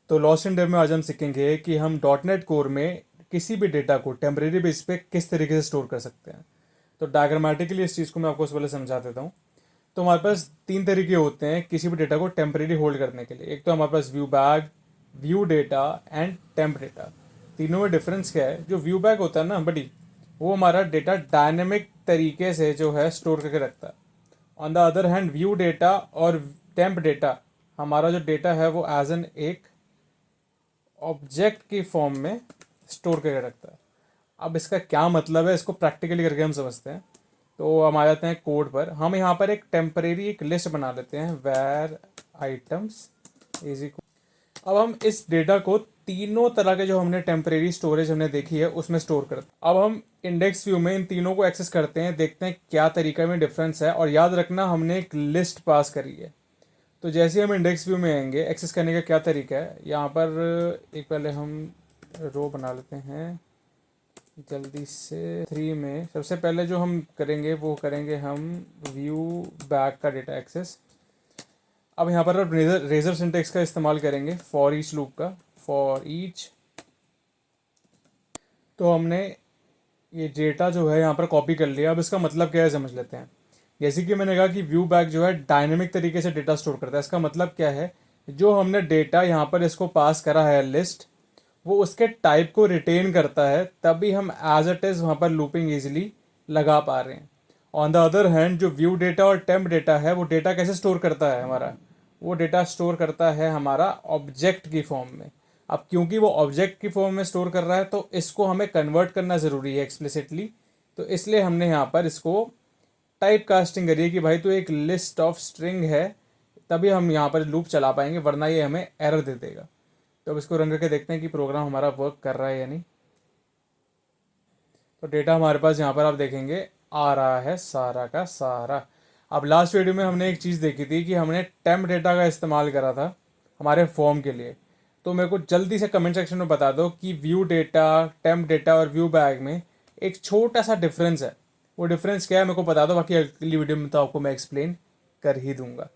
तो lost in Dave में आज हम सीखेंगे कि हम डॉट नेट कोर में किसी भी डेटा को टेम्परेरी बेस पे किस तरीके से स्टोर कर सकते हैं। तो डायग्रामेटिकली इस चीज़ को मैं आपको उससे पहले समझा देता हूँ। तो हमारे पास तीन तरीके होते हैं किसी भी डेटा को टेम्परेरी होल्ड करने के लिए। एक तो हमारे पास view bag, view data and temp data. तीनों में डिफरेंस क्या है? जो व्यू बैग होता है ना बड़ी, वो हमारा डेटा डायनेमिक तरीके से जो है स्टोर करके रखता है। On the other hand view data और टेम्प डेटा, हमारा जो डेटा है वो एज एन एक ऑब्जेक्ट की फॉर्म में स्टोर करके रखता है। अब इसका क्या मतलब है, इसको प्रैक्टिकली करके हम समझते हैं। तो हम आ जाते हैं कोड पर। हम यहाँ पर एक टेम्परेरी एक लिस्ट बना लेते हैं, वेर आइटम्स इज इक्वल। अब हम इस डेटा को तीनों तरह के जो हमने टेम्परेरी स्टोरेज हमने देखी है उसमें स्टोर करते हैं। अब हम इंडेक्स व्यू में इन तीनों को एक्सेस करते हैं, देखते हैं क्या तरीका में डिफरेंस है। और याद रखना, हमने एक लिस्ट पास करी है। तो जैसे ही हम इंडेक्स व्यू में आएंगे, एक्सेस करने का क्या तरीका है, यहाँ पर एक पहले हम रो बना लेते हैं जल्दी से। 3 में सबसे पहले जो हम करेंगे वो करेंगे हम व्यू बैक का डेटा एक्सेस। अब यहाँ पर रेजर सिंटेक्स का इस्तेमाल करेंगे फॉर ईच लूप का, फॉर ईच। तो हमने ये डेटा जो है यहाँ पर कॉपी कर लिया। अब इसका मतलब क्या है समझ लेते हैं। जैसे कि मैंने कहा कि व्यू बैक जो है डायनेमिक तरीके से डेटा स्टोर करता है। इसका मतलब क्या है, जो हमने डेटा यहाँ पर इसको पास करा है लिस्ट, वो उसके टाइप को रिटेन करता है, तभी हम एज इट इज़ वहाँ पर लूपिंग इजीली लगा पा रहे हैं। ऑन द अदर हैंड जो व्यू डेटा और टेम्प डेटा है, वो डेटा कैसे स्टोर करता है हमारा, वो डेटा स्टोर करता है हमारा ऑब्जेक्ट की फॉर्म में। अब क्योंकि वो ऑब्जेक्ट की फॉर्म में स्टोर कर रहा है, तो इसको हमें कन्वर्ट करना ज़रूरी है एक्सप्लिसिटली। तो इसलिए हमने यहाँ पर इसको टाइप कास्टिंग करिए कि भाई तो एक लिस्ट ऑफ स्ट्रिंग है, तभी हम यहाँ पर लूप चला पाएंगे, वरना ये हमें एरर दे देगा। तो अब इसको रन करके देखते हैं कि प्रोग्राम हमारा वर्क कर रहा है या नहीं। तो डेटा हमारे पास यहाँ पर आप देखेंगे आ रहा है सारा का सारा। अब लास्ट वीडियो में हमने एक चीज़ देखी थी कि हमने टेम्प डेटा का इस्तेमाल करा था हमारे फॉर्म के लिए। तो मेरे को जल्दी से कमेंट सेक्शन में बता दो कि व्यू डेटा, टेम्प डेटा और व्यू बैग में एक छोटा सा डिफरेंस है। वो डिफरेंस क्या है मेरे को बता दो, बाकी अगली वीडियो में तो आपको मैं एक्सप्लेन कर ही दूंगा।